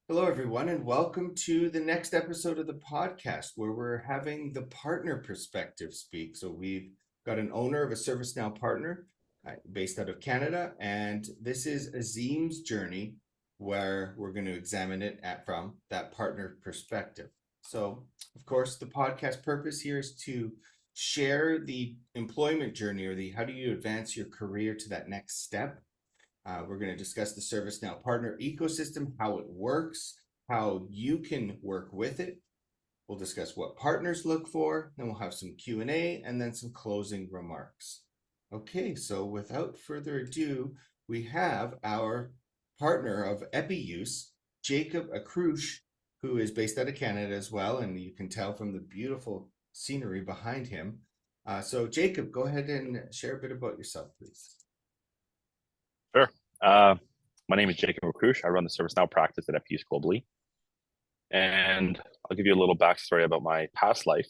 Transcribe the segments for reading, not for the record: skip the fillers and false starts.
Hello, everyone, and welcome to the next episode of the podcast where we're having the partner perspective speak. So, we've got an owner of a ServiceNow partner based out of Canada, and this is Azeem's journey where we're going to examine it from that partner perspective. So, of course, the podcast purpose here is to share the employment journey or the how do you advance your career to that next step. We're going to discuss the ServiceNow partner ecosystem, how it works, how you can work with it. We'll discuss what partners look for, then we'll have some Q&A and then some closing remarks. Okay, so without further ado, we have our partner of EPI-USE, Jacob Akrouche, who is based out of Canada as well, and you can tell from the beautiful scenery behind him. So Jacob, go ahead and share a bit about yourself, please. Sure. My name is Jacob Akrouche. I run the ServiceNow practice at EPI-USE globally. And I'll give you a little backstory about my past life.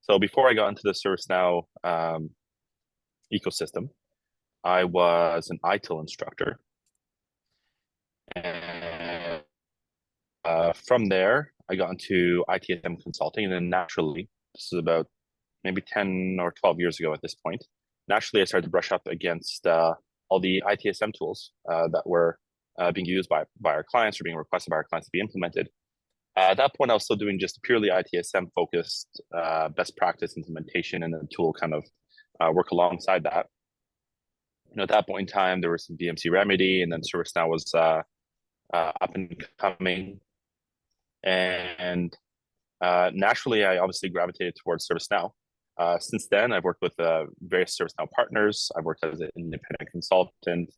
So before I got into the ServiceNow ecosystem, I was an ITIL instructor. And from there, I got into ITSM consulting. And then naturally, this is about maybe 10 or 12 years ago at this point, naturally, I started to brush up against all the ITSM tools that were being used by our clients or being requested by our clients to be implemented. At that point, I was still doing just purely ITSM focused best practice implementation, and the tool kind of work alongside that. At that point in time, there was some BMC Remedy, and then ServiceNow was up and coming. And naturally, I obviously gravitated towards ServiceNow. Since then, I've worked with various ServiceNow partners. I've worked as an independent consultant.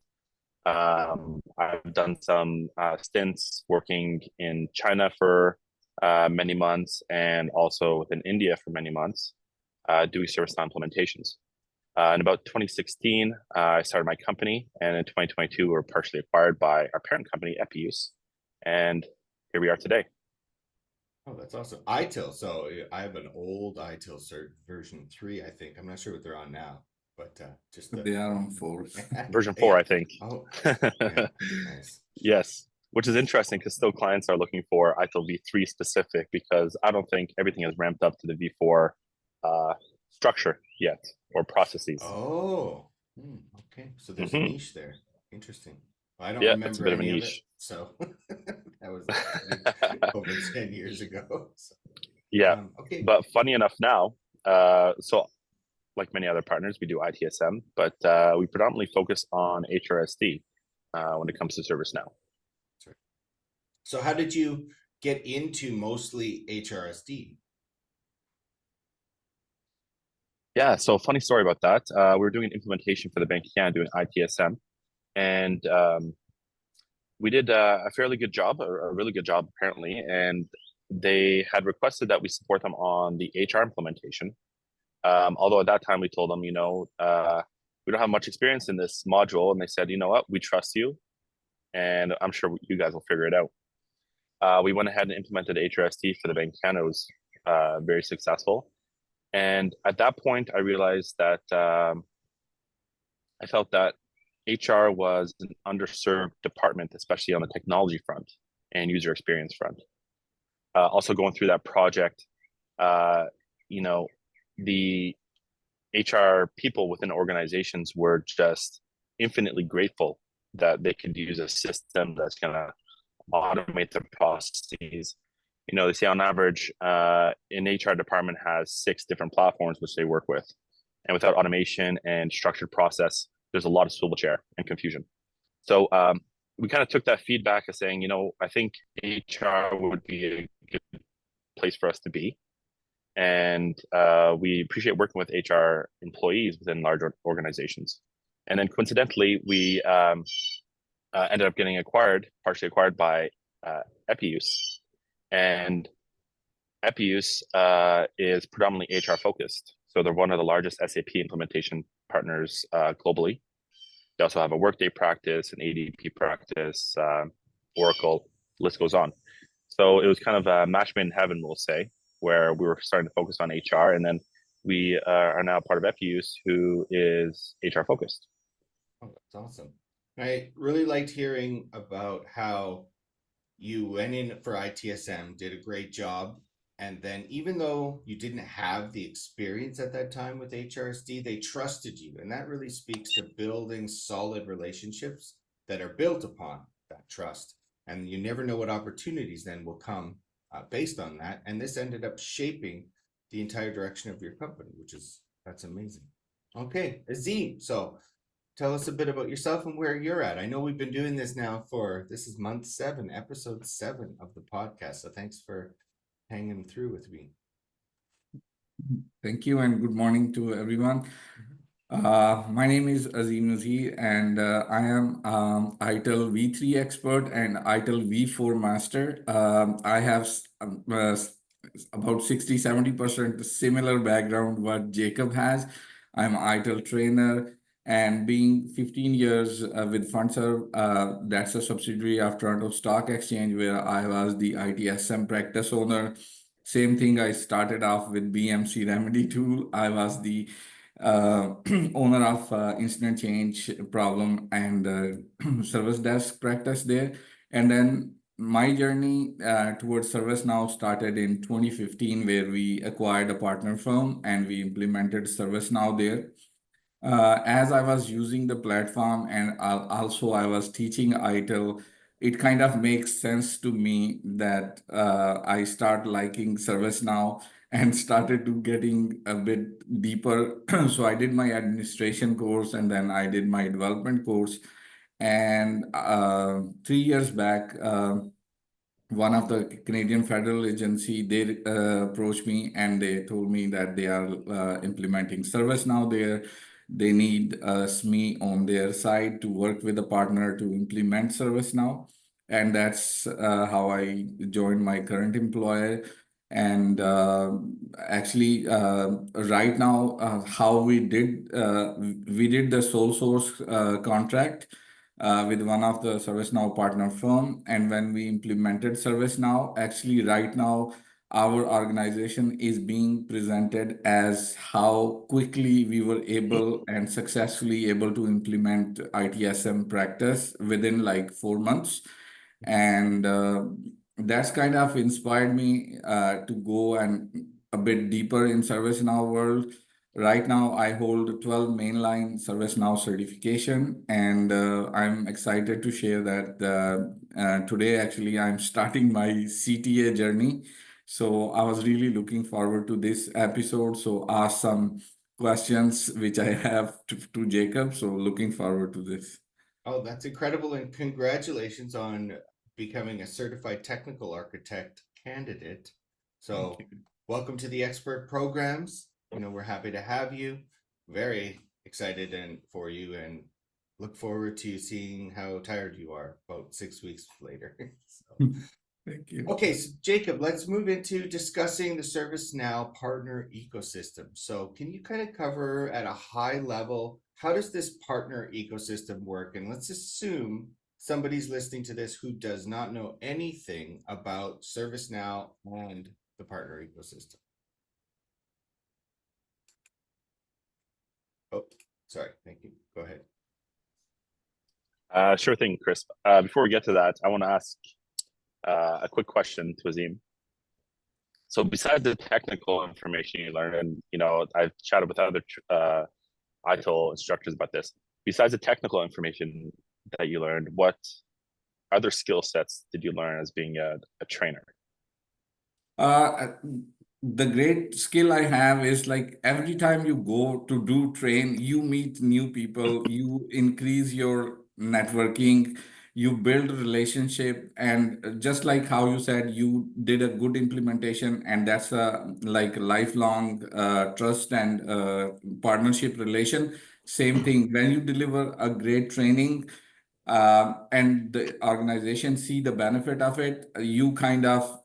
I've done some stints working in China for many months and also within India for many months doing ServiceNow implementations. In about 2016, I started my company, and in 2022, we were partially acquired by our parent company, EPI-USE, and here we are today. Oh, that's awesome. ITIL. So I have an old ITIL cert version 3, I think. I'm not sure what they're on now, but They are on 4. Version 4, yeah. I think. Oh, yeah. Nice. Yes, which is interesting because still clients are looking for ITIL v3 specific, because I don't think everything has ramped up to the v4 structure yet or processes. Oh, okay. So there's a niche there. Interesting. Well, I don't Yeah, it's a remember bit of a any of it, niche. so that was over 10 years ago. So, Yeah, okay. but funny enough now, so like many other partners, we do ITSM, but we predominantly focus on HRSD when it comes to ServiceNow. Sorry. So how did you get into mostly HRSD? Yeah, so funny story about that. We were doing an implementation for the Bank of Canada doing ITSM, and we did a fairly good job, a really good job apparently, and they had requested that we support them on the HR implementation. Although at that time we told them, we don't have much experience in this module, and they said, you know what, we trust you, and I'm sure you guys will figure it out. We went ahead and implemented HRSD for the Bank of Canada. It was very successful. And at that point, I realized that I felt that HR was an underserved department, especially on the technology front and user experience front. Also going through that project, the HR people within organizations were just infinitely grateful that they could use a system that's going to automate their processes. They say on average, an HR department has 6 different platforms which they work with. And without automation and structured process, there's a lot of swivel chair and confusion. So we kind of took that feedback as saying, I think HR would be a good place for us to be. And we appreciate working with HR employees within large organizations. And then coincidentally, we ended up getting partially acquired by EPI-USE. And EPI-USE is predominantly HR focused. So they're one of the largest SAP implementation partners globally. They also have a Workday practice, an ADP practice, Oracle, list goes on. So it was kind of a match made in heaven, we'll say, where we were starting to focus on HR. And then we are now part of EPI-USE, who is HR focused. Oh, that's awesome. I really liked hearing about how you went in for ITSM, did a great job, and then even though you didn't have the experience at that time with HRSD, they trusted you, and that really speaks to building solid relationships that are built upon that trust. And you never know what opportunities then will come based on that. And this ended up shaping the entire direction of your company, which is that's amazing. Okay, Azeem. So tell us a bit about yourself and where you're at. I know we've been doing this now for this is month 7, episode 7 of the podcast. So thanks for hanging through with me. Thank you and good morning to everyone. My name is Azeem Nazir and I am ITIL V3 expert and ITIL V4 master. I have about 60-70% similar background what Jacob has. I'm ITIL trainer and being 15 years with FundServe, that's a subsidiary of Toronto Stock Exchange where I was the ITSM practice owner. Same thing, I started off with BMC Remedy tool. I was the owner of incident change problem and service desk practice there. And then my journey towards ServiceNow started in 2015, where we acquired a partner firm and we implemented ServiceNow there. As I was using the platform and also I was teaching ITIL, it kind of makes sense to me that I start liking ServiceNow and started to getting a bit deeper. So I did my administration course and then I did my development course. And 3 years back, one of the Canadian federal agency, they approached me and they told me that they are implementing ServiceNow there. They need me on their side to work with a partner to implement ServiceNow. And that's how I joined my current employer. And actually, right now, how we did the sole source contract with one of the ServiceNow partner firm. And when we implemented ServiceNow, actually right now, our organization is being presented as how quickly we were able and successfully able to implement ITSM practice within like 4 months. And that's kind of inspired me to go and a bit deeper in ServiceNow world. Right now, I hold 12 mainline ServiceNow certification, and I'm excited to share that today, actually, I'm starting my CTA journey. So I was really looking forward to this episode. So ask some questions which I have to Jacob. So looking forward to this. Oh, that's incredible. And congratulations on becoming a certified technical architect candidate. So, welcome to the expert programs. We're happy to have you. Very excited and for you and look forward to seeing how tired you are about 6 weeks later. So, Thank you. okay, so Jacob, let's move into discussing the ServiceNow partner ecosystem. So can you kind of cover at a high level, how does this partner ecosystem work? And let's assume somebody's listening to this who does not know anything about ServiceNow and the partner ecosystem. Oh, sorry. Thank you. Go ahead. Sure thing, Chris. Before we get to that, I want to ask a quick question to Azeem. So besides the technical information you learn, and I've chatted with other ITIL instructors about this. Besides the technical information that you learned, what other skill sets did you learn as being a trainer? The great skill I have is like every time you go to do train, you meet new people, you increase your networking, you build a relationship, and just like how you said, you did a good implementation, and that's a like lifelong trust and partnership relation. Same thing when you deliver a great training and the organization see the benefit of it, you kind of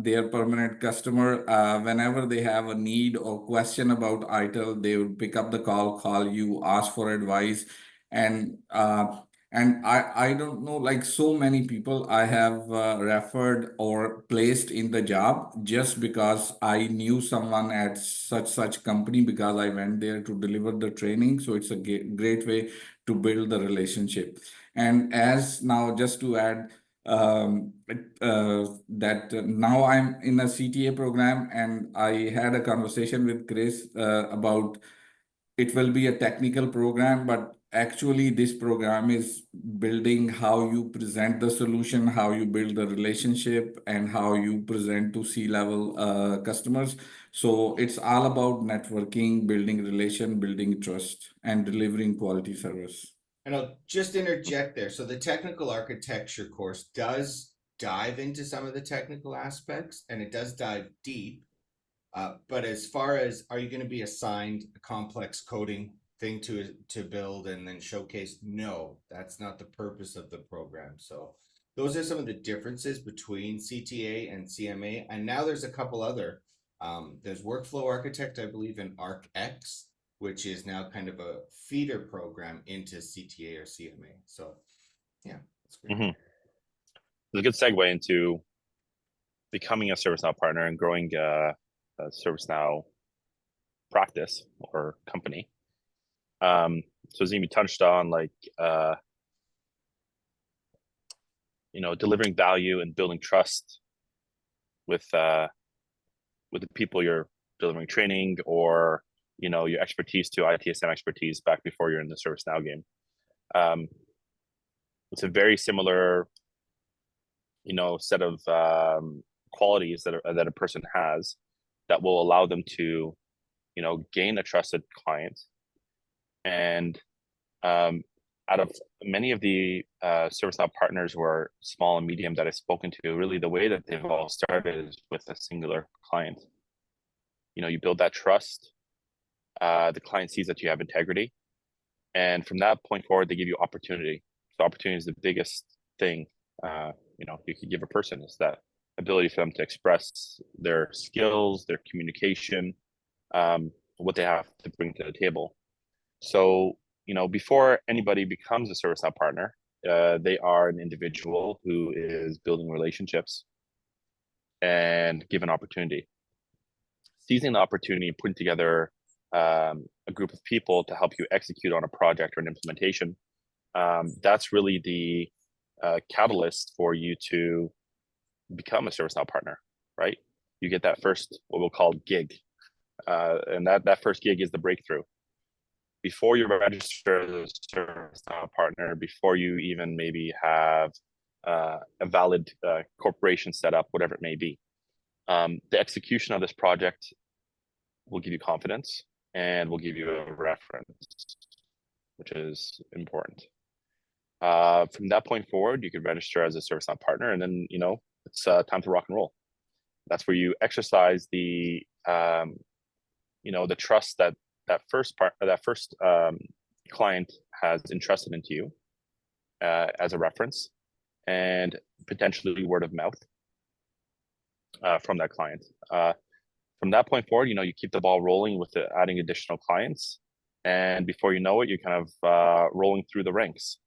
their permanent customer. Whenever they have a need or question about ITIL, they will pick up the call you, ask for advice, and I don't know, like so many people I have referred or placed in the job just because I knew someone at such company because I went there to deliver the training. So it's a great way to build the relationship. And as now, just to add, now I'm in a CTA program, and I had a conversation with Chris about it will be a technical program, but actually this program is building how you present the solution, how you build the relationship, and how you present to C-level customers. So it's all about networking, building relation, building trust, and delivering quality service. And I'll just interject there. So the technical architecture course does dive into some of the technical aspects, and it does dive deep. But as far as, are you going to be assigned a complex coding thing to build and then showcase? No, that's not the purpose of the program. So those are some of the differences between CTA and CMA. And now there's a couple other. There's Workflow Architect, I believe, in ArcX, which is now kind of a feeder program into CTA or CMA. So yeah, that's great. Mm-hmm. It's a good segue into becoming a ServiceNow partner and growing a ServiceNow practice or company. So Azeem, you touched on like delivering value and building trust with the people you're delivering training or your expertise to ITSM expertise back before you're in the ServiceNow game. It's a very similar set of qualities that a person has that will allow them to gain a trusted client. And out of many of the ServiceNow partners who are small and medium that I've spoken to, really the way that they've all started is with a singular client. You build that trust. The client sees that you have integrity, and from that point forward, they give you opportunity. So opportunity is the biggest thing you could give a person, is that ability for them to express their skills, their communication, what they have to bring to the table. So before anybody becomes a ServiceNow partner, they are an individual who is building relationships and given opportunity. Seizing the opportunity and putting together a group of people to help you execute on a project or an implementation, that's really the catalyst for you to become a ServiceNow partner, right? You get that first, what we'll call gig. And that first gig is the breakthrough. Before you register as a ServiceNow partner, before you even maybe have a valid corporation set up, whatever it may be, the execution of this project will give you confidence and will give you a reference, which is important. From that point forward, you could register as a ServiceNow partner, and then it's time to rock and roll. That's where you exercise the the trust that first client has entrusted into you as a reference, and potentially word of mouth from that client. From that point forward, you keep the ball rolling with adding additional clients, and before you know it, you're kind of rolling through the ranks,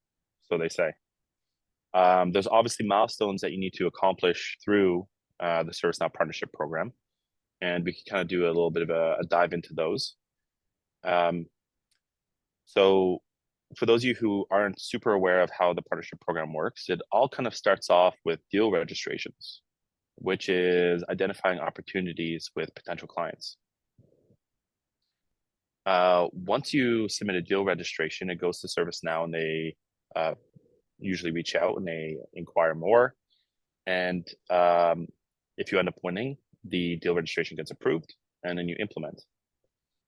so they say. There's obviously milestones that you need to accomplish through the ServiceNow partnership program, and we can kind of do a little bit of a dive into those. So for those of you who aren't super aware of how the partnership program works, it all kind of starts off with deal registrations, which is identifying opportunities with potential clients. Once you submit a deal registration, it goes to ServiceNow, and they usually reach out and they inquire more. And if you end up winning, the deal registration gets approved, and then you implement.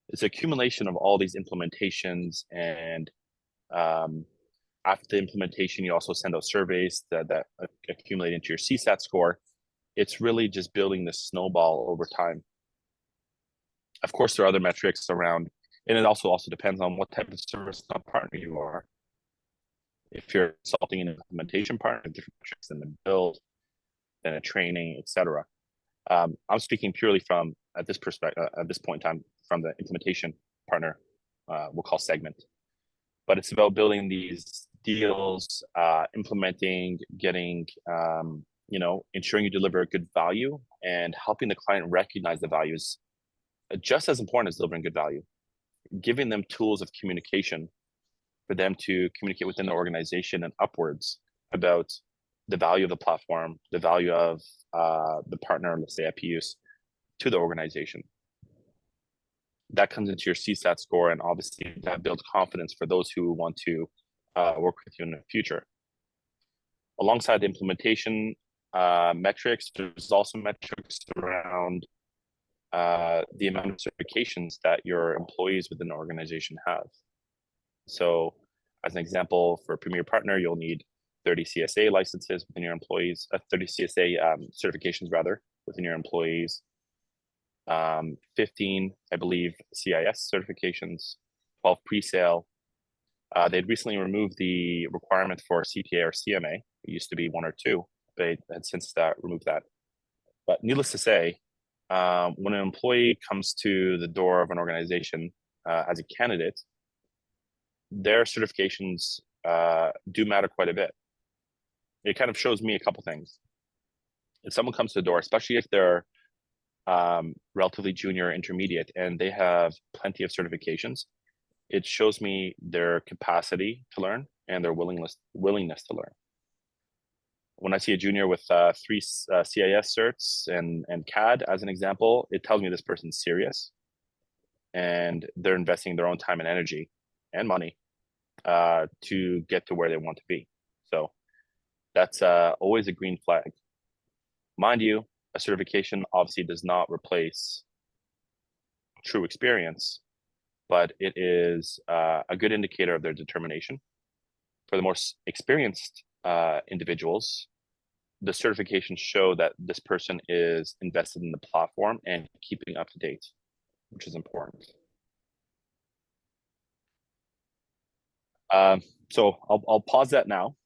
It's an accumulation of all these implementations, and after the implementation, you also send out surveys that accumulate into your CSAT score. It's really just building this snowball over time. Of course, there are other metrics around, and it also depends on what type of ServiceNow partner you are. If you're consulting an implementation partner, different metrics than the build, than a training, etc. I'm speaking purely from at this point in time from the implementation partner, we'll call segment. But it's about building these deals, implementing, getting, ensuring you deliver a good value, and helping the client recognize the values just as important as delivering good value. Giving them tools of communication for them to communicate within the organization and upwards about the value of the platform, the value of the partner, let's say EPI-USE, to the organization. That comes into your CSAT score, and obviously that builds confidence for those who want to work with you in the future. Alongside the implementation metrics, there's also metrics around the amount of certifications that your employees within the organization have. So as an example, for a Premier Partner, you'll need 30 CSA licenses within your employees, 30 CSA certifications rather, within your employees, 15, I believe, CIS certifications, 12 pre-sale. They'd recently removed the requirement for CPA or CMA. It used to be 1 or 2, but they had since removed that. But needless to say, when an employee comes to the door of an organization as a candidate, their certifications do matter quite a bit. It kind of shows me a couple things. If someone comes to the door, especially if they're relatively junior, intermediate, and they have plenty of certifications, it shows me their capacity to learn and their willingness to learn. When I see a junior with 3 CIS certs and CAD as an example, it tells me this person's serious and they're investing their own time and energy and money to get to where they want to be. So that's always a green flag. Mind you, a certification obviously does not replace true experience, but it is a good indicator of their determination. For the more experienced individuals, the certifications show that this person is invested in the platform and keeping up to date, which is important. So I'll pause that now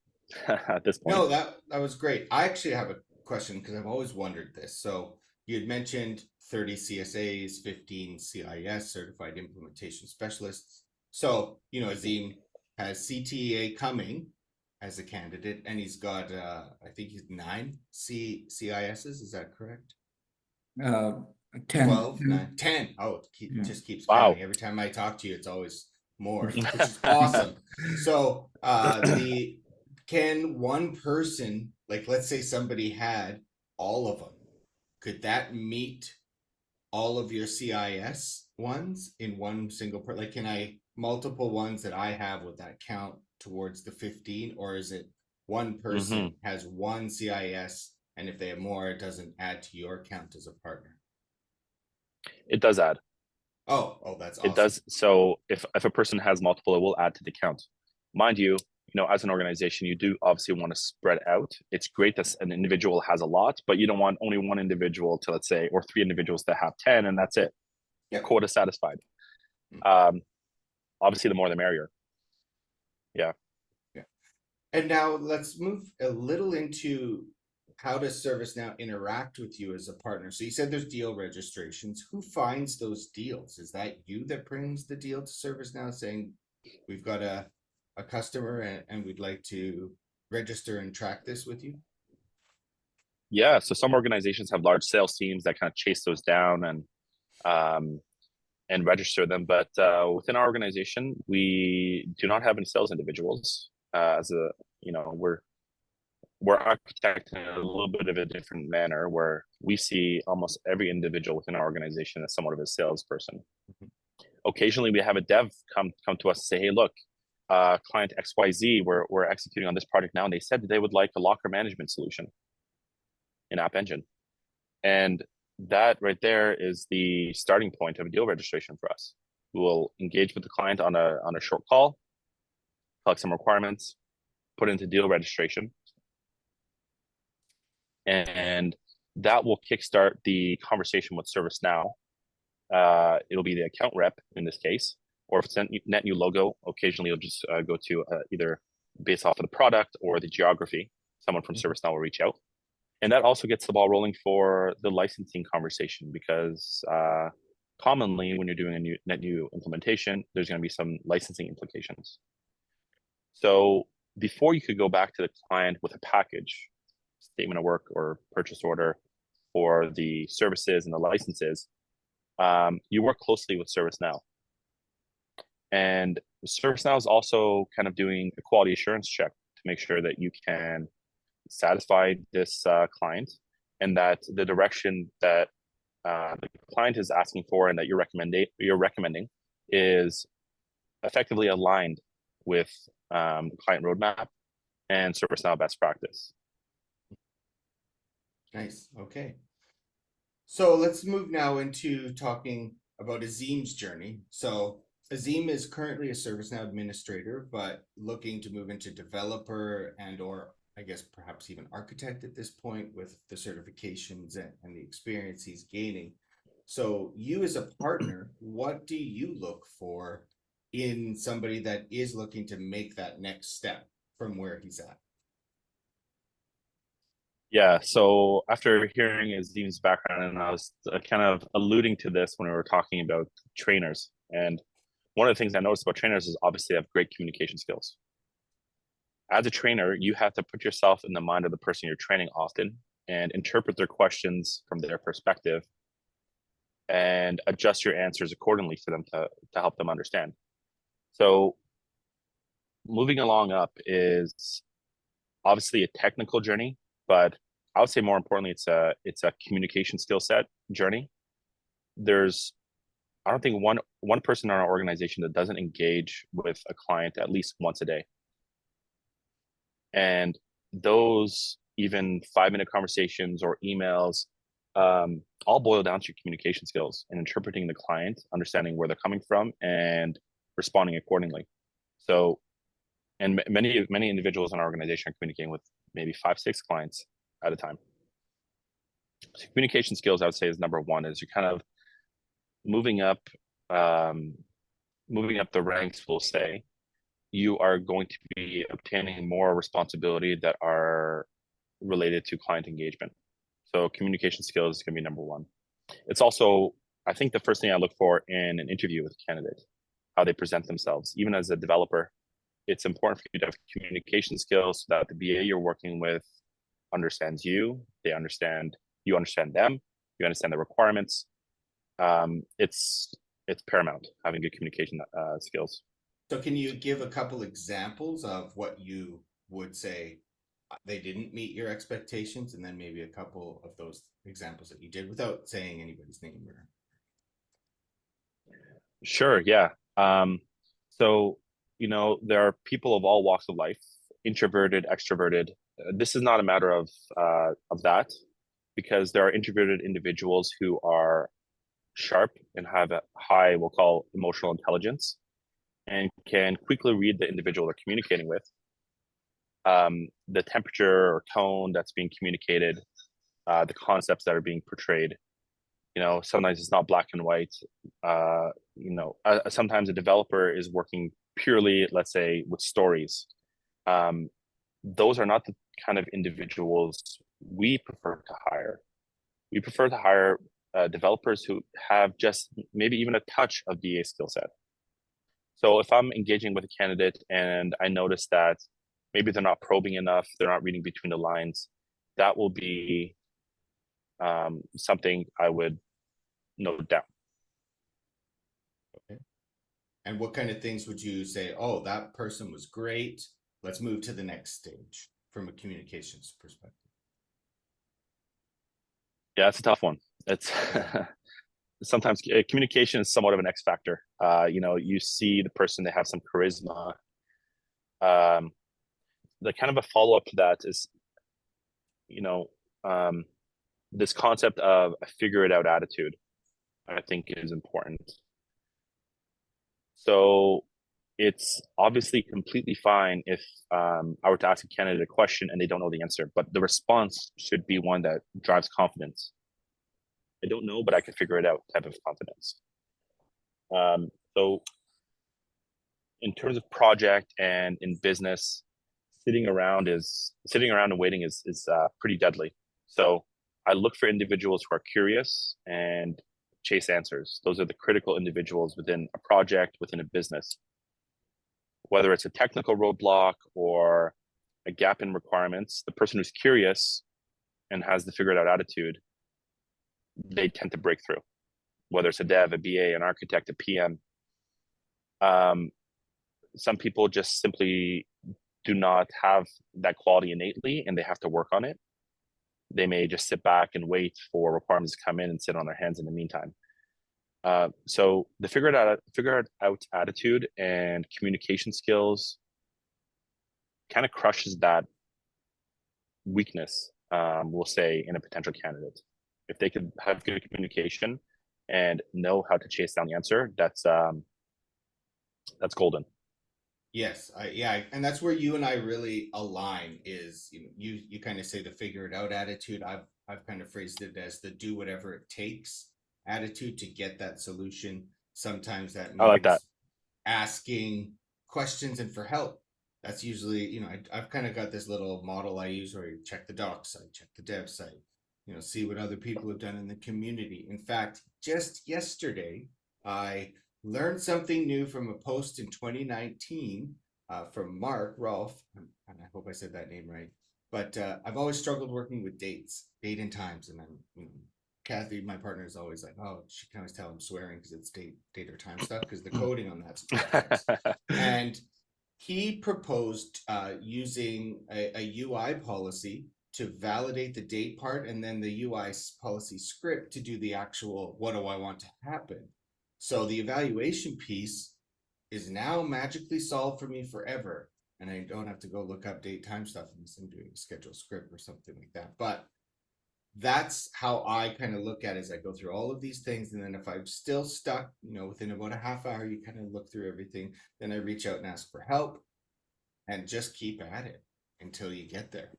at this point. No, that was great. I actually have a question because I've always wondered this. So you had mentioned 30 CSAs, 15 CIS, Certified Implementation Specialists. So, Azeem has CTEA coming as a candidate, and he's got, I think he's 9 CISs. Is that correct? 10. 12, 9, 10. Oh, it just keeps Wow. counting. Every time I talk to you, it's always more, which is awesome. So can one person, like let's say somebody had all of them, could that meet all of your CIS ones in one single part? Like, can I multiple ones that I have, would that count towards the 15, or is it one person has 1 CIS, and if they have more, it doesn't add to your count as a partner? It does add. Oh, that's awesome. It does. So if a person has multiple, it will add to the count. Mind you, as an organization, you do obviously want to spread out. It's great that an individual has a lot, but you don't want only one individual to, let's say, or 3 individuals to have 10, and that's it. Yep. Quota satisfied. Obviously, the more the merrier. Yeah. And now let's move a little into how does ServiceNow interact with you as a partner? So you said there's deal registrations. Who finds those deals? Is that you that brings the deal to ServiceNow saying, we've got a customer and we'd like to register and track this with you? Yeah. So some organizations have large sales teams that kind of chase those down and register them. But within our organization, we do not have any sales individuals. We're architected in a little bit of a different manner, where we see almost every individual within our organization as somewhat of a salesperson. Occasionally, we have a dev come to us and say, "Hey, look, client XYZ, we're executing on this project now, and they said that they would like a locker management solution in App Engine," and that right there is the starting point of a deal registration for us. We will engage with the client on a short call, collect some requirements, put into deal registration, and that will kickstart the conversation with ServiceNow. It'll be the account rep in this case, or if it's a net new logo, occasionally you'll just go to either based off of the product or the geography. Someone from ServiceNow will reach out. And that also gets the ball rolling for the licensing conversation, because commonly when you're doing a net new implementation, there's going to be some licensing implications. So before you could go back to the client with a package, statement of work or purchase order for the services and the licenses, you work closely with ServiceNow. And ServiceNow is also kind of doing a quality assurance check to make sure that you can satisfy this client, and that the direction that the client is asking for and that you're recommending is effectively aligned with client roadmap and ServiceNow best practice. Nice. Okay. So let's move now into talking about Azeem's journey. So Azeem is currently a ServiceNow administrator, but looking to move into developer and or I guess perhaps even architect at this point with the certifications and the experience he's gaining. So you as a partner, what do you look for in somebody that is looking to make that next step from where he's at? Yeah, so after hearing Azeem's background, and I was kind of alluding to this when we were talking about trainers, and one of the things I noticed about trainers is obviously they have great communication skills. As a trainer, you have to put yourself in the mind of the person you're training often and interpret their questions from their perspective and adjust your answers accordingly for them to help them understand. So moving along up is obviously a technical journey, but I would say more importantly, it's a communication skill set journey. I don't think one person in our organization that doesn't engage with a client at least once a day. And those even 5-minute conversations or emails all boil down to communication skills and interpreting the client, understanding where they're coming from, and responding accordingly. So, and many individuals in our organization are communicating with maybe 5-6 clients at a time. So communication skills, I would say, is number one. Is you're kind of moving up the ranks, we'll say. You are going to be obtaining more responsibility that are related to client engagement. So communication skills is going to be number one. It's also, I think, the first thing I look for in an interview with a candidate, how they present themselves. Even as a developer, it's important for you to have communication skills so that the BA you're working with understands you, you understand them, you understand the requirements. It's paramount having good communication skills. So can you give a couple examples of what you would say they didn't meet your expectations, and then maybe a couple of those examples that you did without saying anybody's name? Or... Sure, yeah. So, there are people of all walks of life, introverted, extroverted. This is not a matter of that, because there are introverted individuals who are sharp and have a high, we'll call, emotional intelligence, and can quickly read the individual they're communicating with, the temperature or tone that's being communicated, the concepts that are being portrayed. Sometimes it's not black and white. Sometimes a developer is working purely, let's say, with stories. Those are not the kind of individuals we prefer to hire. We prefer to hire developers who have just maybe even a touch of BA skill set. So if I'm engaging with a candidate and I notice that maybe they're not probing enough, they're not reading between the lines, that will be something I would note down. Okay. And what kind of things would you say, oh, that person was great, let's move to the next stage from a communications perspective? Yeah, it's a tough one. It's sometimes communication is somewhat of an X factor. You see the person, they have some charisma. The kind of a follow-up to that is, this concept of a figure it out attitude, I think, is important. So it's obviously completely fine if I were to ask a candidate a question and they don't know the answer, but the response should be one that drives confidence. I don't know, but I can figure it out type of confidence. So in terms of project and in business, sitting around and waiting is pretty deadly. So I look for individuals who are curious and chase answers. Those are the critical individuals within a project, within a business. Whether it's a technical roadblock or a gap in requirements, the person who's curious and has the figured out attitude, they tend to break through. Whether it's a dev, a BA, an architect, a PM. Some people just simply do not have that quality innately and they have to work on it. They may just sit back and wait for requirements to come in and sit on their hands in the meantime. So the figure it out attitude and communication skills kind of crushes that weakness, we'll say, in a potential candidate. If they could have good communication and know how to chase down the answer, that's golden. Yes, and that's where you and I really align. Is you kind of say the figure it out attitude. I've kind of phrased it as the do whatever it takes attitude to get that solution. Sometimes that I like that. means asking questions and for help. That's usually, I've kind of got this little model I use where I check the doc site, check the dev site, see what other people have done in the community. In fact, just yesterday, I learned something new from a post in 2019 from Mark Rolfe, and I hope I said that name right. But I've always struggled working with date and times, and I'm, Kathy, my partner, is always like, "Oh, she can always tell I'm swearing because it's date or time stuff because the coding on that's complex." And he proposed using a UI policy to validate the date part, and then the UI policy script to do the actual what do I want to happen. So the evaluation piece is now magically solved for me forever. And I don't have to go look up date time stuff unless I'm doing a schedule script or something like that. But that's how I kind of look at it as I go through all of these things. And then if I'm still stuck, within about a half hour, you kind of look through everything. Then I reach out and ask for help and just keep at it until you get there.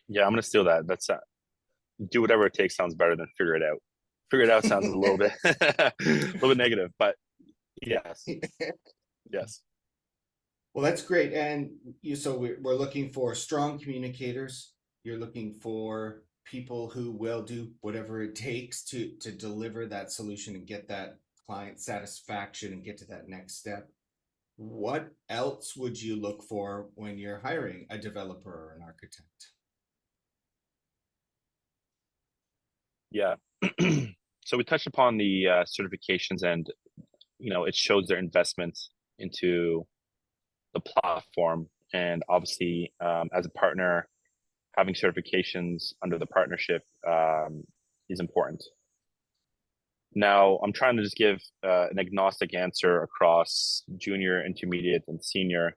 Yeah, I'm going to steal that. That's do whatever it takes sounds better than figure it out. Figure it out sounds a little bit negative, but yes. Yes. Well, that's great. And so we're looking for strong communicators. You're looking for people who will do whatever it takes to deliver that solution and get that client satisfaction and get to that next step. What else would you look for when you're hiring a developer or an architect? Yeah. So we touched upon the certifications, and it shows their investments into the platform. And obviously, as a partner, having certifications under the partnership is important. Now, I'm trying to just give an agnostic answer across junior, intermediate, and senior.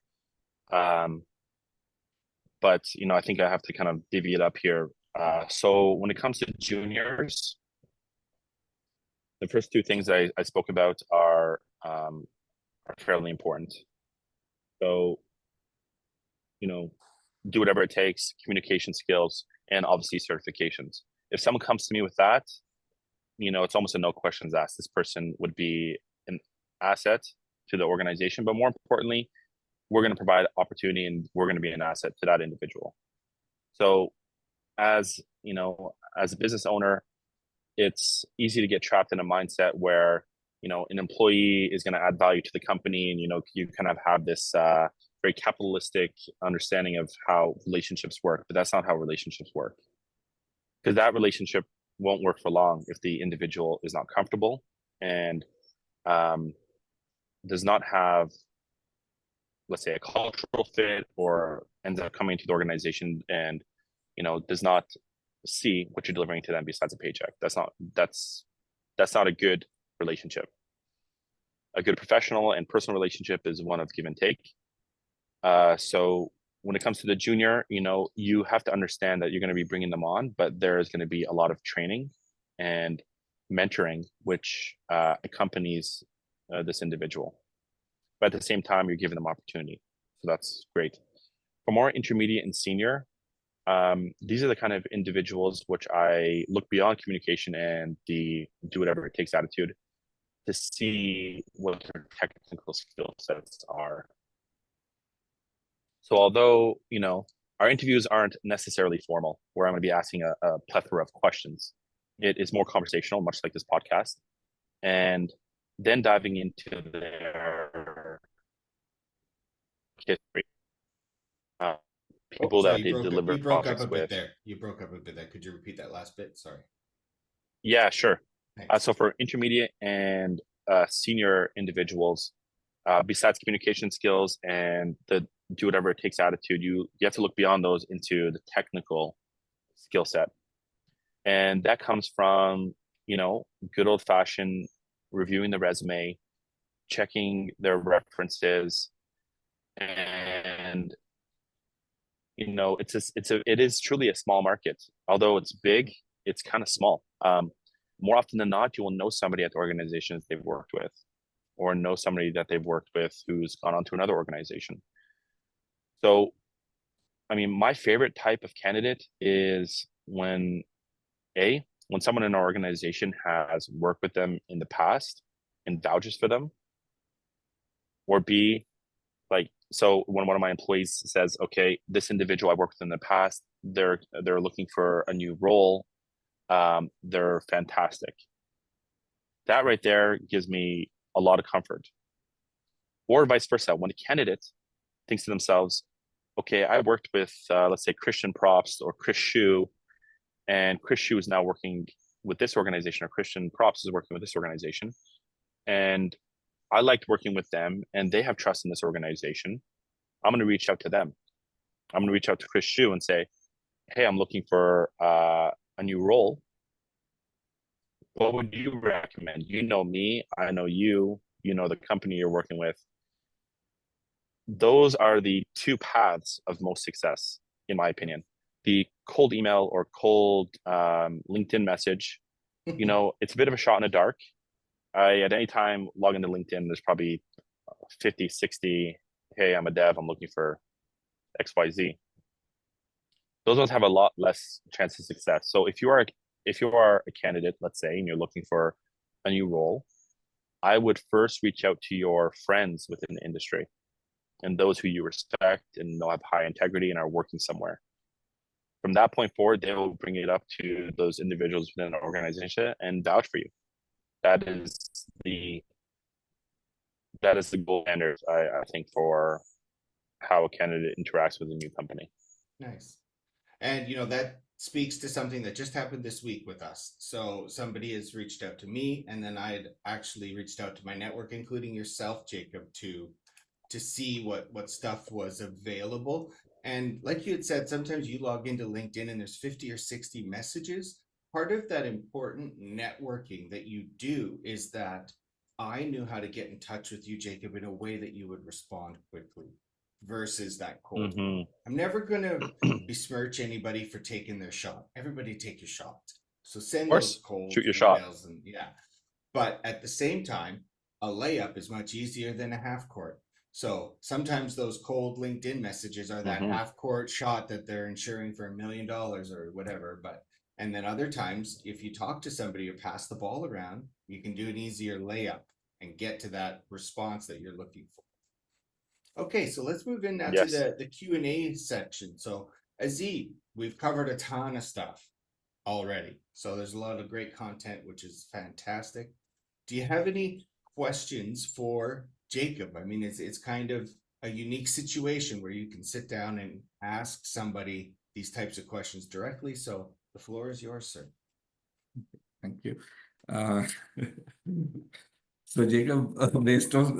But I think I have to kind of divvy it up here. So when it comes to juniors, the first two things I spoke about are fairly important. So, do whatever it takes, communication skills, and obviously certifications. If someone comes to me with that, it's almost a no questions asked. This person would be an asset to the organization, but more importantly, we're going to provide opportunity and we're going to be an asset to that individual. So as a business owner, it's easy to get trapped in a mindset where, an employee is going to add value to the company. And, you kind of have this very capitalistic understanding of how relationships work, but that's not how relationships work. Because that relationship won't work for long if the individual is not comfortable and does not have, let's say, a cultural fit, or ends up coming to the organization and, does not see what you're delivering to them besides a paycheck. That's not a good relationship. A good professional and personal relationship is one of give and take. So when it comes to the junior, you have to understand that you're going to be bringing them on, but there is going to be a lot of training and mentoring, which accompanies this individual. But at the same time, you're giving them opportunity. So that's great. For more intermediate and senior, these are the kind of individuals which I look beyond communication and the do whatever it takes attitude to see what their technical skill sets are. So although, our interviews aren't necessarily formal, where I'm going to be asking a plethora of questions, it is more conversational, much like this podcast, and then diving into their history. People that they deliver projects with. You broke up a bit there. Could you repeat that last bit? Sorry. Yeah, sure. So for intermediate and senior individuals, besides communication skills and the do whatever it takes attitude. You have to look beyond those into the technical skill set. And that comes from, good old fashioned reviewing the resume, checking their references, and it is truly a small market. Although it's big, it's kind of small. More often than not, you will know somebody at the organizations they've worked with, or know somebody that they've worked with who's gone on to another organization. So, I mean, my favorite type of candidate is when someone in our organization has worked with them in the past and vouches for them, or B, so when one of my employees says, okay, this individual I worked with in the past, they're looking for a new role, they're fantastic. That right there gives me a lot of comfort. Or vice versa, when a candidate thinks to themselves, okay, I worked with, let's say, Christian Props or Chris Shu, and Chris Shu is now working with this organization, or Christian Props is working with this organization, and I liked working with them, and they have trust in this organization. I'm going to reach out to them. I'm going to reach out to Chris Shu and say, hey, I'm looking for a new role. What would you recommend? You know me, I know you, you know the company you're working with. Those are the two paths of most success, in my opinion. The cold email or cold LinkedIn message, it's a bit of a shot in the dark. I, at any time, log into LinkedIn, there's probably 50, 60, hey, I'm a dev, I'm looking for XYZ. Those ones have a lot less chance of success. So if you are a candidate, let's say, and you're looking for a new role, I would first reach out to your friends within the industry and those who you respect and know have high integrity and are working somewhere. From that point forward, they will bring it up to those individuals within an organization and vouch for you. That is the gold standard, I think, for how a candidate interacts with a new company. Nice. And that speaks to something that just happened this week with us. So somebody has reached out to me, and then I had actually reached out to my network, including yourself, Jacob, to see what stuff was available. And like you had said, sometimes you log into LinkedIn and there's 50 or 60 messages. Part of that important networking that you do is that I knew how to get in touch with you, Jacob, in a way that you would respond quickly versus that cold. Mm-hmm. I'm never going to besmirch anybody for taking their shot. Everybody take your shot. So send those cold shoot your emails shot. and but at the same time, a layup is much easier than a half court. So sometimes those cold LinkedIn messages are that half court shot that they're insuring for $1 million or whatever. And then other times, if you talk to somebody or pass the ball around, you can do an easier layup and get to that response that you're looking for. Okay, so let's move in now to the Q&A section. So Azeem, we've covered a ton of stuff already. So there's a lot of great content, which is fantastic. Do you have any questions for Jacob? I mean, it's kind of a unique situation where you can sit down and ask somebody these types of questions directly. So the floor is yours, sir. Thank you. So Jacob, based on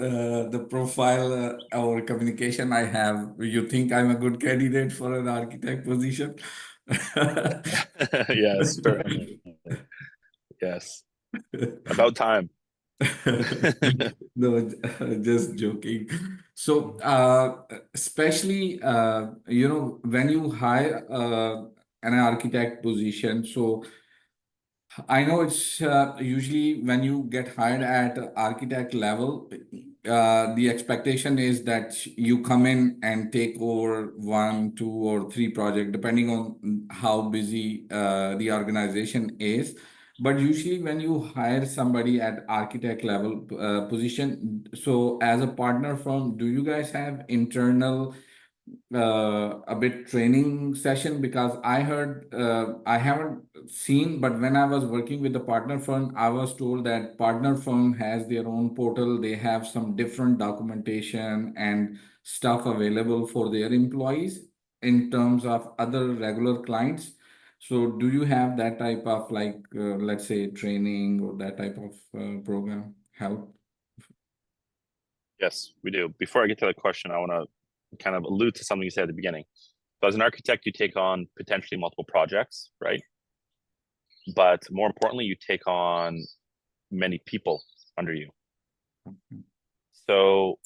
the profile or communication I have, you think I'm a good candidate for an architect position? Yes, certainly. Yes. About time. No, just joking. So, especially, when you hire an architect position, so I know it's usually when you get hired at architect level, the expectation is that you come in and take over 1, 2, or 3 projects, depending on how busy the organization is. But usually when you hire somebody at architect level position, so as a partner firm, do you guys have internal a bit training session? Because I heard I haven't seen, but when I was working with the partner firm, I was told that partner firm has their own portal. They have some different documentation and stuff available for their employees in terms of other regular clients. So do you have that type of let's say training or that type of program help? Yes, we do. Before I get to the question, I want to kind of allude to something you said at the beginning. So as an architect, you take on potentially multiple projects, right? But more importantly, you take on many people under you. So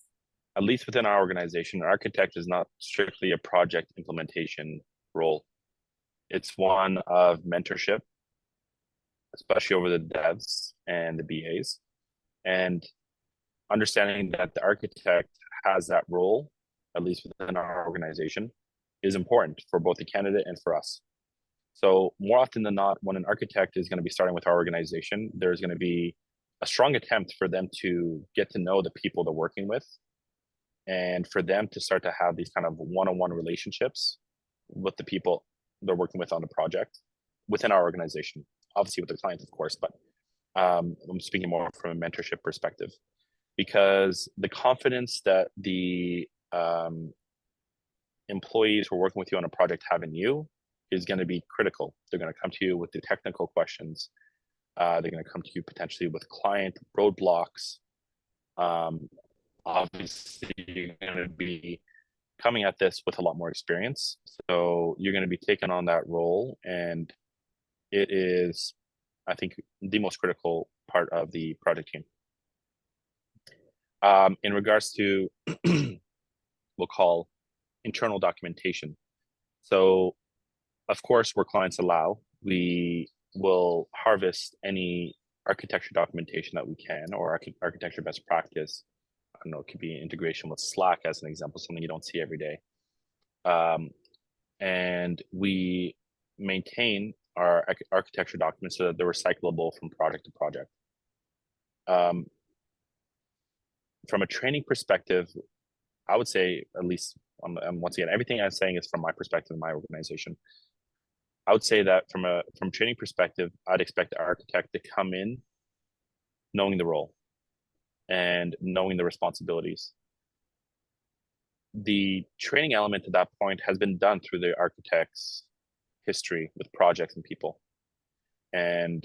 at least within our organization, an architect is not strictly a project implementation role. It's one of mentorship, especially over the devs and the BAs, and understanding that the architect has that role, at least within our organization, is important for both the candidate and for us. So more often than not, when an architect is going to be starting with our organization, there's going to be a strong attempt for them to get to know the people they're working with, and for them to start to have these kind of one-on-one relationships with the people they're working with on the project within our organization, obviously with the client, of course, but I'm speaking more from a mentorship perspective, because the confidence that the employees who are working with you on a project have in you is going to be critical. They're going to come to you with the technical questions. They're going to come to you potentially with client roadblocks. Obviously, you're going to be coming at this with a lot more experience. So you're going to be taking on that role. And it is, I think, the most critical part of the project team. In regards to, we'll call internal documentation. So of course, where clients allow, we will harvest any architecture documentation that we can, or architecture best practice. I don't know, it could be integration with Slack as an example, something you don't see every day. And we maintain our architecture documents so that they're recyclable from project to project. From a training perspective, I would say, at least, once again, everything I'm saying is from my perspective in my organization. I would say that from training perspective, I'd expect the architect to come in knowing the role and knowing the responsibilities. The training element at that point has been done through the architect's history with projects and people, and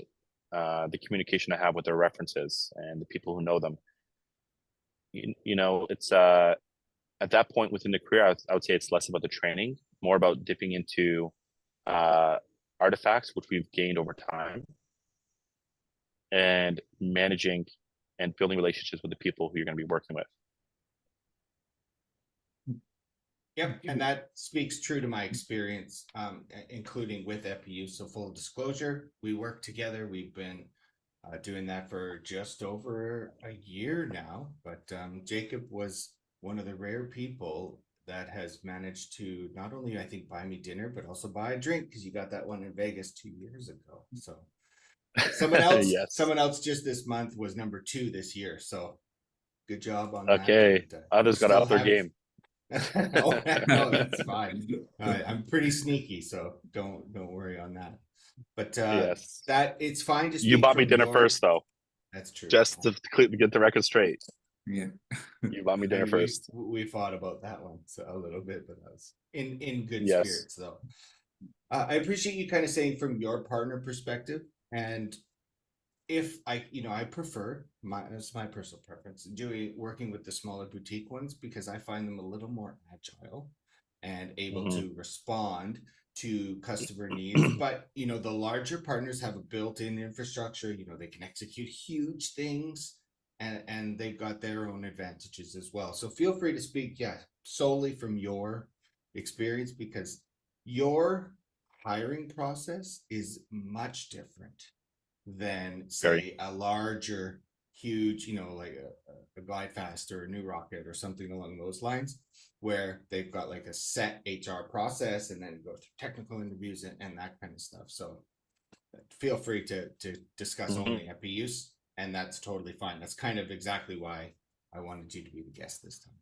the communication I have with their references and the people who know them. You know, it's at that point within the career, I would say it's less about the training, more about dipping into artifacts which we've gained over time, and managing and building relationships with the people who you're going to be working with. Yep, and that speaks true to my experience, including with EPI-USE. So full disclosure, we work together. We've been doing that for just over a year now, but Jacob was one of the rare people that has managed to not only, I think, buy me dinner, but also buy a drink, because you got that one in Vegas 2 years ago. So someone else, Yes. someone else just this month was number 2 this year. So good job on that. Okay, And, others got to up their game. Oh, no, that's fine. I'm pretty sneaky, so don't worry on that. But Yes, that it's fine to speak. you bought me from dinner your... first, though. That's true. Just to get the record straight. Yeah. You bought me dinner first. We fought about that one so a little bit, but that was in good Yes. spirits, though. I appreciate you kind of saying from your partner perspective, and if I prefer it's my personal preference working with the smaller boutique ones, because I find them a little more agile and able to respond to customer needs. But the larger partners have a built-in infrastructure. They can execute huge things, and they've got their own advantages as well. So feel free to speak, solely from your experience, because your hiring process is much different than, say, a larger, huge, like a GlideFast or a New Rocket or something along those lines, where they've got like a set HR process and then go through technical interviews and that kind of stuff. So feel free to discuss only EPI-USE, and that's totally fine. That's kind of exactly why I wanted you to be the guest this time.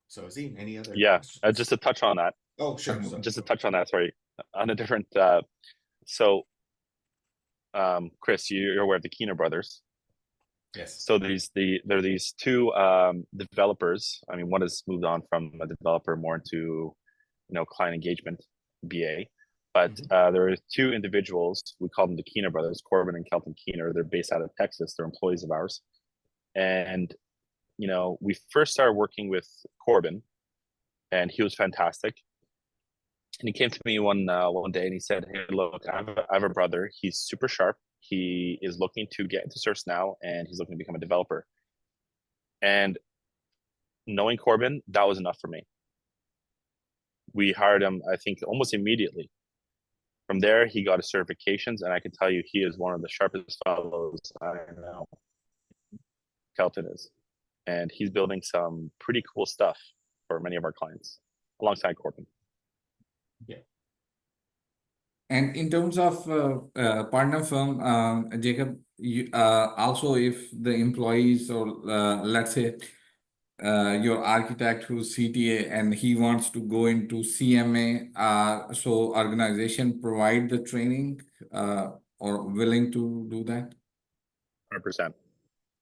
So Azeem, any other questions? Just to touch on that. Oh, sure. Just to touch on that, sorry, on a different, Chris, you're aware of the Keener brothers. Yes. So there are these two developers. I mean, one has moved on from a developer more into, client engagement, BA. But there are two individuals, we call them the Keener brothers, Corbin and Kelton Keener. They're based out of Texas. They're employees of ours. And, we first started working with Corbin and he was fantastic. And he came to me one day and he said, "Hey, look, I have a brother. He's super sharp. He is looking to get into ServiceNow and he's looking to become a developer." And knowing Corbin, that was enough for me. We hired him, I think, almost immediately. From there, he got his certifications, and I can tell you, he is one of the sharpest fellows I know. Kelton is, and he's building some pretty cool stuff for many of our clients alongside Corbin. Yeah. And in terms of partner firm, Jacob, you, also if the employees or let's say your architect who's CTA and he wants to go into CMA, so organization provide the training or willing to do that? 100%.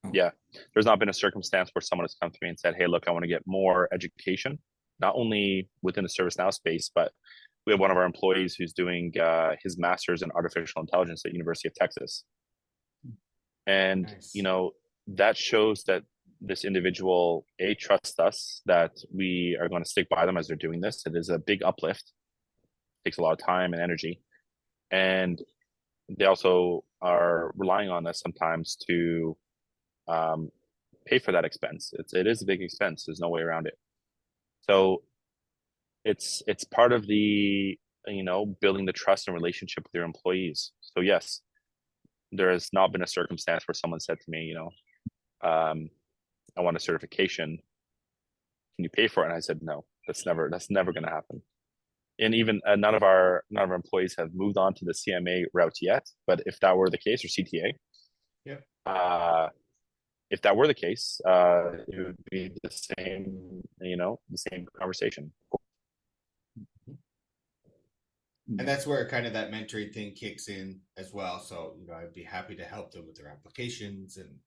Oh. Yeah. There's not been a circumstance where someone has come to me and said, "Hey, look, I want to get more education," not only within the ServiceNow space, but we have one of our employees who's doing his master's in artificial intelligence at University of Texas. And, Nice. you know, that shows that this individual, A, trusts us, that we are going to stick by them as they're doing this. It is a big uplift. It takes a lot of time and energy. And they also are relying on us sometimes to pay for that expense. It is a big expense. There's no way around it. So it's part of the, you know, building the trust and relationship with your employees. So yes, there has not been a circumstance where someone said to me, you know, I want a certification. Can you pay for it? And I said, no, that's never going to happen. And even none of our employees have moved on to the CMA route yet. But if that were the case, or CTA, Yeah. If that were the case, it would be the same, you know, the same conversation. And that's where kind of that mentoring thing kicks in as well. So, you know, I'd be happy to help them with their applications and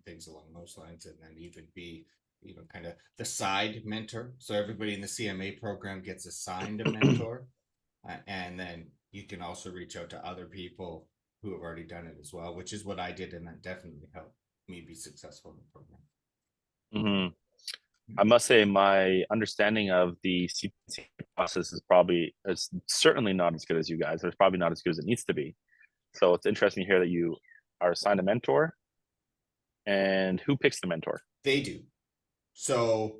things along those lines, and then even be, you know, kind of the side mentor. So everybody in the CMA program gets assigned a mentor, and then you can also reach out to other people who have already done it as well, which is what I did, and that definitely helped me be successful in the program. Mm-hmm. I must say my understanding of the CPC process is certainly not as good as you guys. It's probably not as good as it needs to be. So it's interesting to hear that you are assigned a mentor. And who picks the mentor? They do. So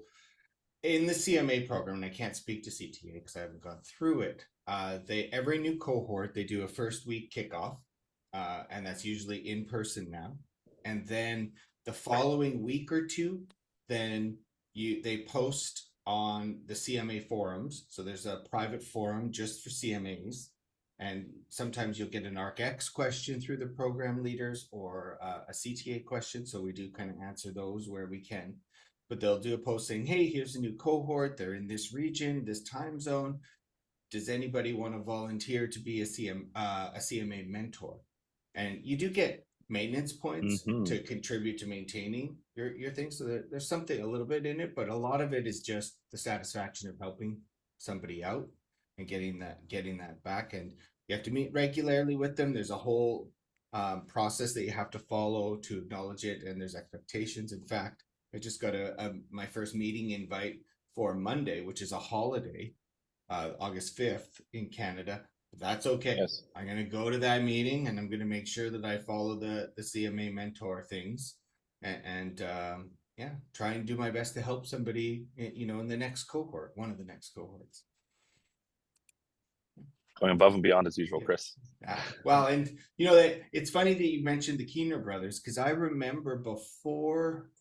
in the CMA program, and I can't speak to CTA because I haven't gone through it, they every new cohort, they do a first week kickoff, and that's usually in person now. And then the following week or two, then they post on the CMA forums. So there's a private forum just for CMAs. And sometimes you'll get an ArcX question through the program leaders, or a CTA question. So we do kind of answer those where we can. But they'll do a post saying, "Hey, here's a new cohort. They're in this region, this time zone. Does anybody want to volunteer to be a CMA mentor?" And you do get maintenance points to contribute to maintaining your thing. So there's something a little bit in it, but a lot of it is just the satisfaction of helping somebody out and getting that back. And you have to meet regularly with them. There's a whole process that you have to follow to acknowledge it, and there's expectations. In fact, I just got my first meeting invite for Monday, which is a holiday, August 5th in Canada. That's okay. Yes. I'm going to go to that meeting, and I'm going to make sure that I follow the CMA mentor things, and yeah, try and do my best to help somebody, you know, in the next cohort, one of the next cohorts. Going above and beyond as usual, Chris. Well, and you know, it's funny that you mentioned the Keener brothers, because I remember before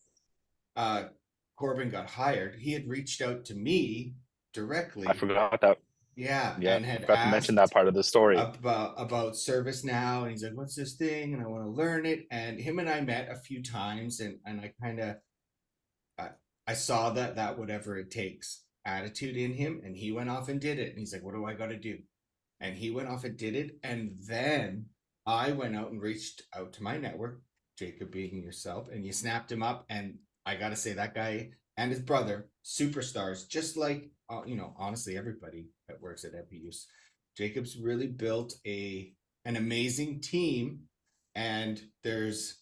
Corbin got hired, he had reached out to me directly. I forgot that. Yeah, Yeah, and had forgot to mention that part of the story. about ServiceNow, and he's like, "What's this thing?" And I want to learn it. And him and I met a few times, and I kind of I saw that whatever it takes attitude in him, and he went off and did it. And he's like, "What do I got to do?" And he went off and did it. And then I went out and reached out to my network, Jacob being yourself, and you snapped him up. And I got to say, that guy and his brother, superstars, just like, you know, honestly, everybody that works at EPI-USE. Jacob's really built an amazing team, and there's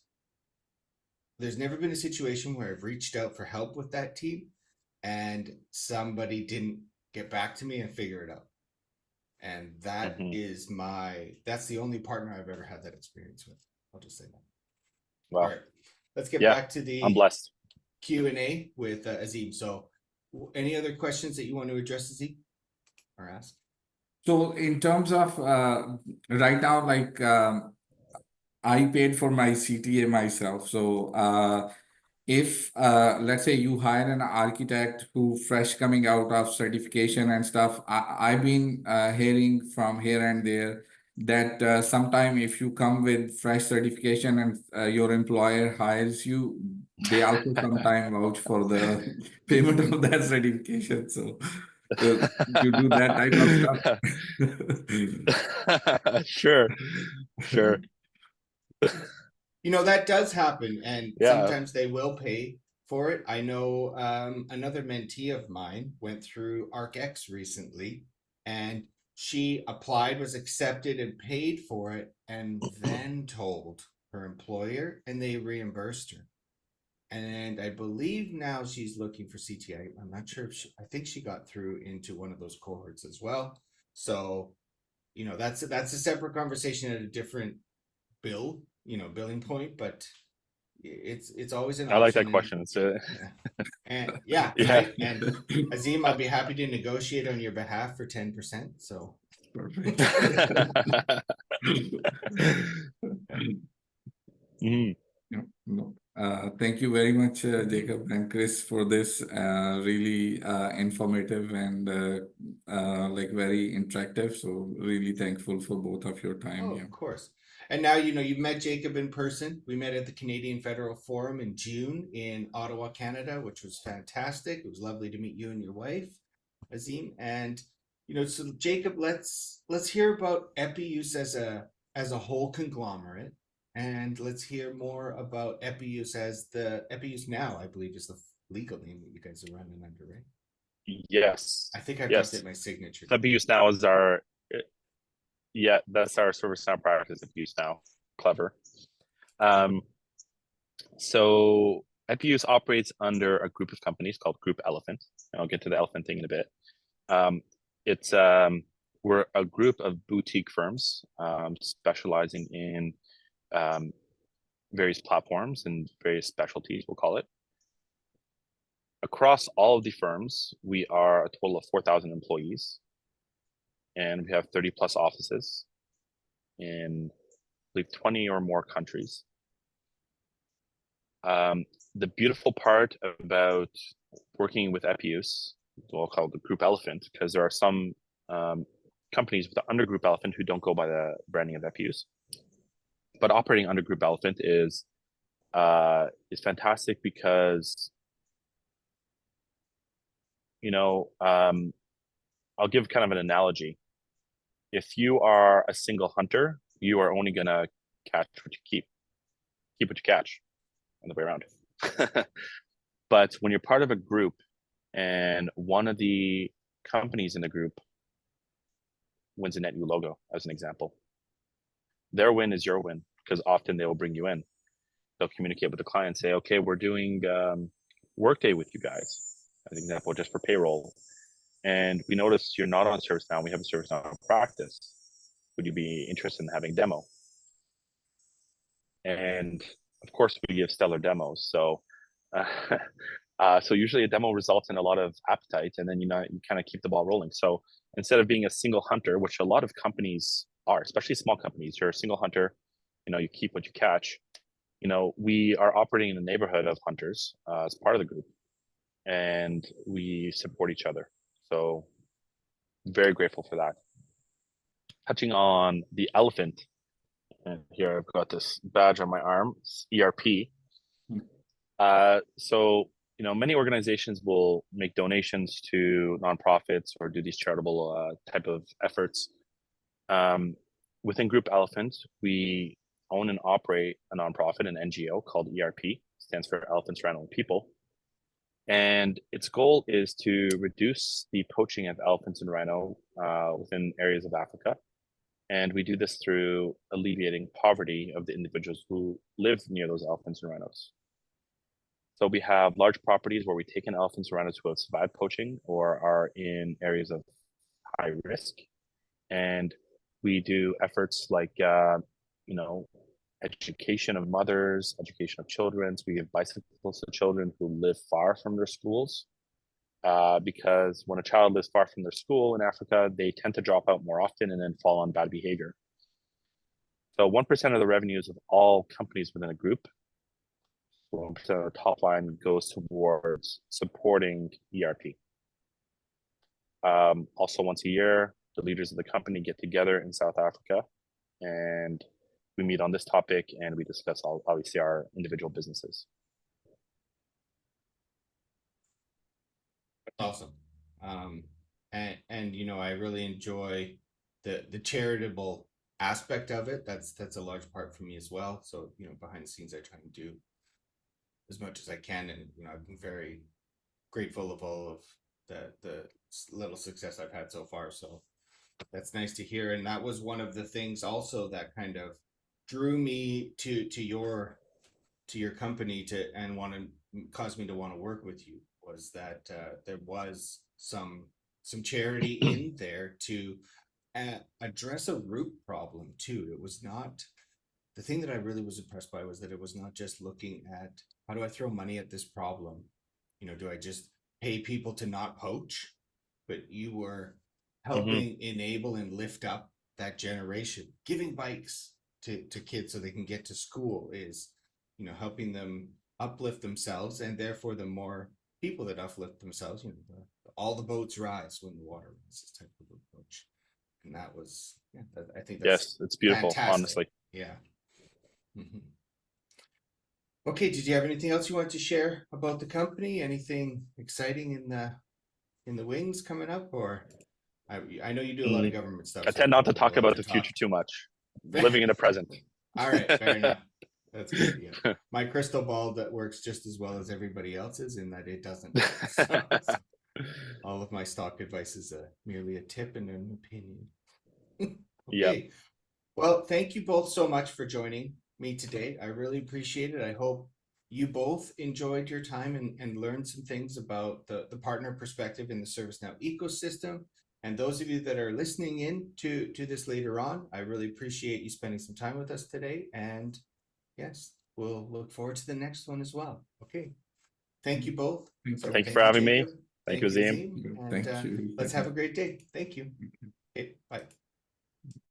never been a situation where I've reached out for help with that team and somebody didn't get back to me and figure it out. And that Mhm. is that's the only partner I've ever had that experience with. I'll just say that. All Well, right, let's get yeah, back to I'm the blessed. Q&A with Azeem. So any other questions that you want to address, Azeem, or ask? So in terms of right now, like I paid for my CTA myself. So if let's say you hire an architect who fresh coming out of certification and stuff, I've been hearing from here and there that sometime if you come with fresh certification and your employer hires you, they also sometime vouch for the payment of that certification. So you do that type of stuff. Sure, sure. You know, that does happen, and Yeah. sometimes they will pay for it. I know another mentee of mine went through ArcX recently, and she applied, was accepted, and paid for it, and then told her employer, and they reimbursed her. And I believe now she's looking for CTI. I'm not sure if I think she got through into one of those cohorts as well. So, you know, that's a separate conversation at a different billing point, but it's always an I like that option. question. It's a Yeah, yeah. right. And Azeem, I'll be happy to negotiate on your behalf for 10%. So Perfect. Mhm. Yeah, no. Thank you very much, Jacob and Chris, for this really informative and like very interactive. So really thankful for both of your time oh, here. of course. And now you know you've met Jacob in person. We met at the Canadian Federal Forum in June in Ottawa, Canada, which was fantastic. It was lovely to meet you and your wife, Azeem. And you know, so Jacob, let's hear about EPI-USE as a whole conglomerate, and let's hear more about EPI-USE as the EPI-USE Now, I believe, is the legal name that you guys are running under, right? Yes, I think I've got yes. that my signature. EPI-USE Now is our yeah, that's our ServiceNow practice. EPI-USE Now, clever. So EPI-USE operates under a group of companies called Group Elephant. And I'll get to the elephant thing in a bit. It's we're a group of boutique firms specializing in various platforms and various specialties, we'll call it. Across all of the firms, we are a total of 4,000 employees, and we have 30 plus offices in, I believe, 20 or more countries. The beautiful part about working with EPI-USE, we'll call it the Group Elephant, because there are some companies with the under Group Elephant who don't go by the branding of EPI-USE. But operating under Group Elephant is fantastic because, you know, I'll give kind of an analogy. If you are a single hunter, you are only gonna catch what you keep what you catch, on the way around. But when you're part of a group and one of the companies in the group wins a net new logo, as an example, their win is your win because often they will bring you in. They'll communicate with the client, say, okay, we're doing Workday with you guys, as an example, just for payroll. And we noticed you're not on ServiceNow. We have a ServiceNow practice. Would you be interested in having a demo? And of course, we give stellar demos. So, so usually a demo results in a lot of appetite, and then you kind of keep the ball rolling. So instead of being a single hunter, which a lot of companies are, especially small companies, you're a single hunter. You know, you keep what you catch. You know, we are operating in the neighborhood of hunters as part of the group, and we support each other. So very grateful for that. Touching on the elephant, and here I've got this badge on my arm, ERP. So, you know, many organizations will make donations to nonprofits or do these charitable type of efforts. Within Group Elephant, we own and operate a nonprofit, an NGO called ERP, stands for Elephants, Rhino, and People. And its goal is to reduce the poaching of elephants and rhino within areas of Africa. And we do this through alleviating poverty of the individuals who live near those elephants and rhinos. So we have large properties where we take in elephants around who have survived poaching or are in areas of high risk. And we do efforts like, education of mothers, education of children. So we give bicycles to children who live far from their schools. Because when a child lives far from their school in Africa, they tend to drop out more often and then fall on bad behavior. So 1% of the revenues of all companies within a group, 1% of the top line goes towards supporting ERP. Also, once a year, the leaders of the company get together in South Africa and we meet on this topic and we discuss obviously our individual businesses. Awesome. And I really enjoy the charitable aspect of it. That's a large part for me as well. So, behind the scenes, I try and do as much as I can. And, I've been very grateful of all of the little success I've had so far. So that's nice to hear. And that was one of the things also that kind of drew me to your company and caused me to want to work with you, was that there was some charity in there to address a root problem too. It was not, the thing that I really was impressed by was that it was not just looking at how do I throw money at this problem, do I just pay people to not poach, but you were helping enable and lift up that generation. Giving bikes to kids so they can get to school is, helping them uplift themselves, and therefore the more people that uplift themselves, all the boats rise when the water rises type of approach. And that was, I think that's, yes, it's beautiful, fantastic. honestly. Yeah. Okay, did you have anything else you want to share about the company? Anything exciting in the wings coming up? Or I know you do a lot of government stuff. I tend not to talk about the future too much. Living in the present. All right, fair enough. That's good. Yeah. My crystal ball that works just as well as everybody else's, in that it doesn't. So all of my stock advice is merely a tip and an opinion. Okay. Yep. Well, thank you both so much for joining me today. I really appreciate it. I hope you both enjoyed your time and learned some things about the partner perspective in the ServiceNow ecosystem. And those of you that are listening in to this later on, I really appreciate you spending some time with us today. And yes, we'll look forward to the next one as well. Okay. Thank you both. Thank you for having me. Jacob. Thank you, Azeem. And Thank you. let's have a great day. Thank you. Okay, bye.